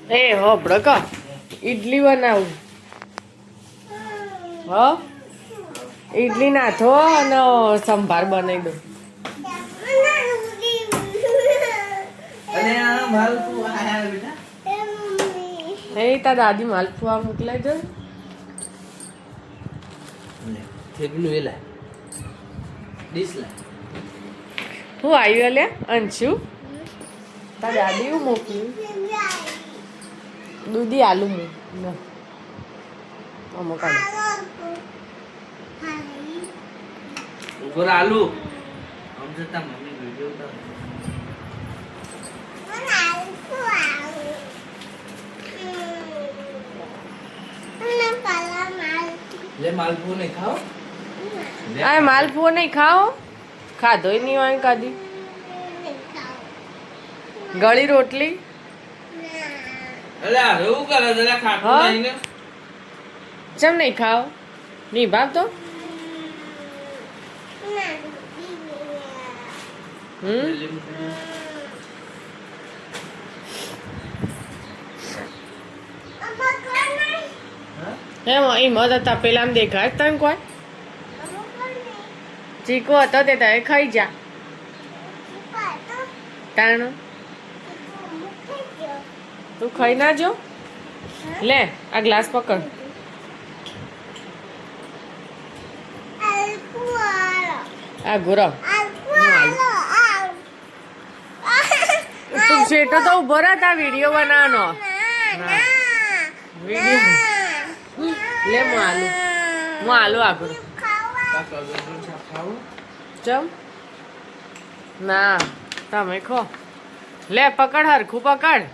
એ હોબળો ક ઈડલી બનાવું. હ ઈડલી નાથો અને સંભાર બનાવી દો. એ તાર દાદી માલપુઆ મોકલાઈ દો. હું આવ્યું લે અંશુ તાર દાદી હું મોકલ્યું દૂધી આલુ અમુક આલુ આમ જતા મમ્મી વિડિયો ઉતાર લે માલપુઓ નહીં ખાઓ. આ માલપુઓ નહીં ખાઓ. ખાધોય નહીં હોય કાદી ગળી રોટલી. અલા એવું કરે જરા ખાટું નહીં ને. ચમ નહીં ખાઓ નહીં ભાવ તો. એમાં હતા પેલા દેખાય તને કોઈ ચીકો હતો તે તારે ખાઈ જા તાણ તું ખાઈ ના જો. લે આ ગ્લાસ પકડ. આ ગુરવ તું સેટો તો ઉભો રહે તા વિડીયો બનાવવાનો. વિડીયો લે હું આલુ આગળ ચમ ના તમે ખો. લે પકડ હરખું પકડ.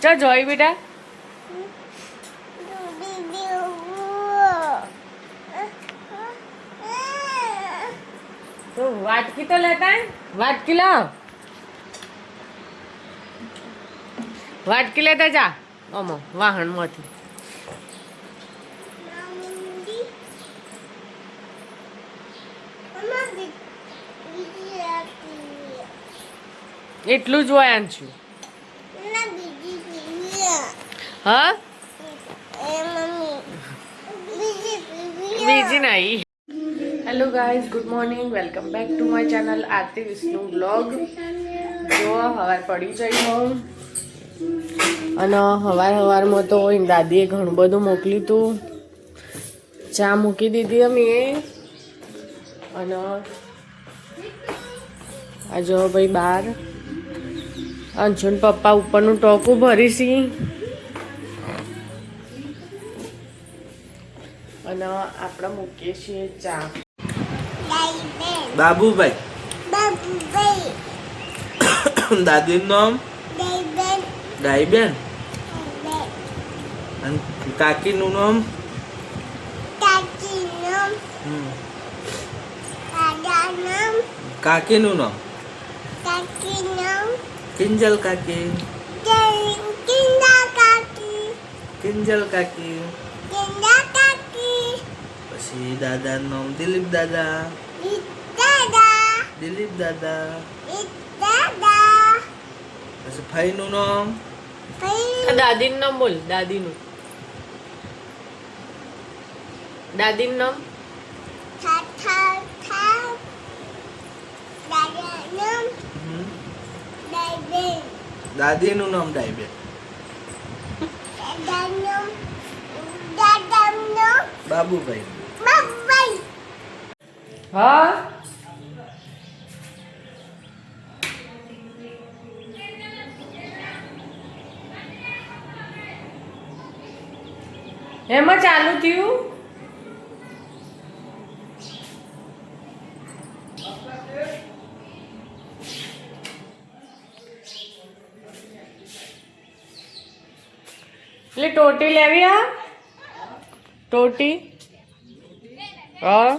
ચો જોઈ બેટા તો વાટકી તો લેતા વાટકી લાવ. વાટકી લેતા જા ઓમો વાહણ માંથી. એટલું જ હોય આંચું. હા બીજી નહીં. Hello guys good morning welcome back to my channel Aarti Vishnu blog. જો સવાર પડી જઈ હું અને સવારમાં તો દાદીએ ઘણું બધું મોકલ્યું હતું. ચા મૂકી દીધી અમે અને આ જો ભાઈ બહાર અંશુન પપ્પા ઉપરનું ટોકું ભરીશી અને આપણે મૂકીએ છીએ ચા. બાબુભાઈ દાદીનું નામ ડાઈબેન અને કાકીનું નામ કાકીનું નામ કિંજલ કાકી. કિંજલ કાકી. પછી દાદાનું નામ દિલીપ દાદા. દિલીપ દાદા. પછી ભાઈનું નામ દાદીનું નામ બોલ. દાદીનું નામ દાદીનું નામ ડાઈબેન. બાબુભાઈ. હા એમાં ચાલુ થયું. એટલે ટોટી લેવી. હા ટોટી હા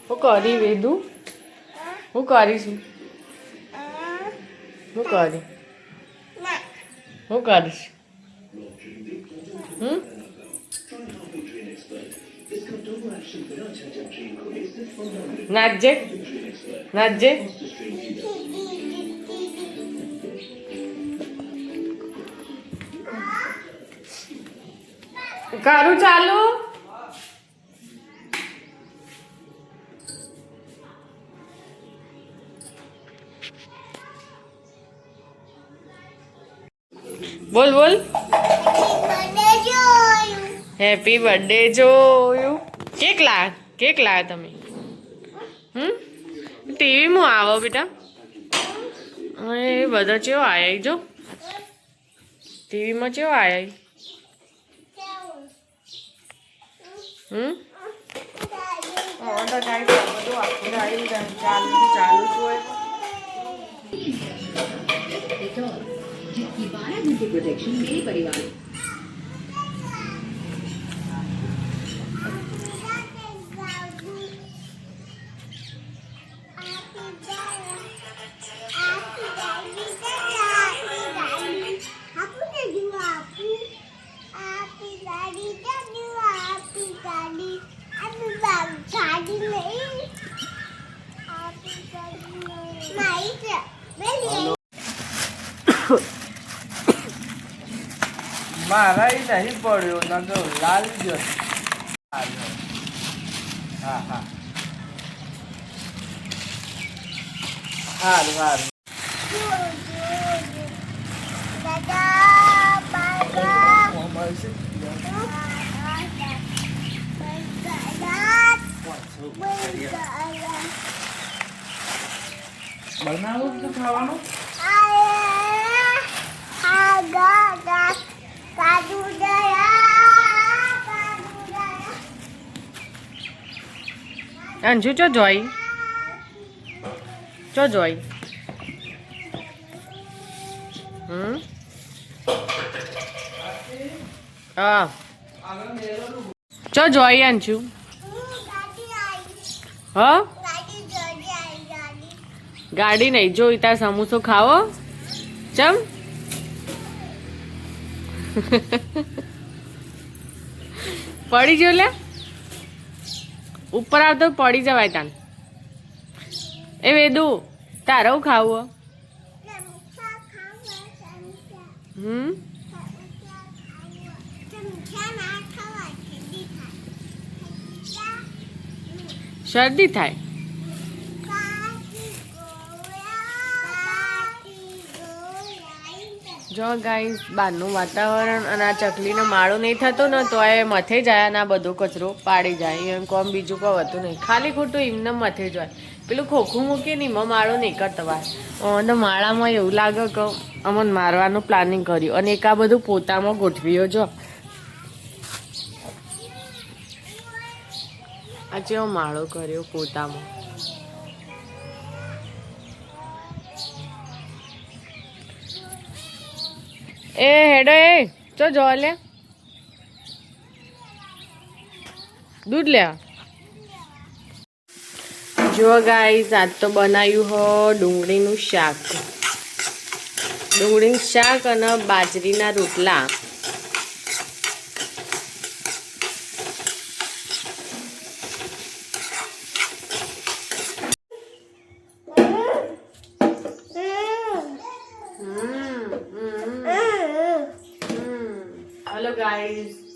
હું કરી વેદુ હું કરીશું હું કરી હું કરીશ નાચજે નાચજે કરું ચાલુ બોલ બોલ હેપી બર્થડે જોયું કેક લાયા તમે ટીવીમાં આવો બેટા એ બધા ચેવો આયા જો ટીવીમાં ચેવો આયા તો કાંઈ બધું આખું ચાલુ ચાલુ જ હોય जिसकी 12 घंटे प्रोटेक्शन मेरे परिवार મારા એ નહીં પડ્યો ના તો લાલ જ હા હા સારું સારું બનાવું તો ખાવાનું અંજુ ચો જોઈ હા ચો જોઈ અંજુ હ ગાડી નહીં જોઈ તાર સમોસો ખાવો ચમ પડી ગયો લે ઉપર આવતો પડી જવાય તાન એ વેદુ તારે ખાવું શરદી થાય જો ગાઈસ બહારનું વાતાવરણ અને આ ચકલીનો માળો નહીં થતો ને તો એ મથે જાય અને આ બધો કચરો પાડી જાય એમ કોમ બીજું કોઈ હોતું નહીં ખાલી ખોટું એમને મથે જાય પેલું ખોખું મૂકીએ ને એમાં માળો નહીં કરતો વાર અને માળામાં એવું લાગે કે અમને મારવાનું પ્લાનિંગ કર્યું અને એક આ બધું પોતામાં ગોઠવ્યો જો આ જેવો માળો કર્યો પોતામાં એ હેડો એ ચો જો લે દૂધ લે જો ગાઈસ આજ તો બનાવ્યું હો ડુંગળીનું શાક અને બાજરીના રોટલા હેલો ગાઈસ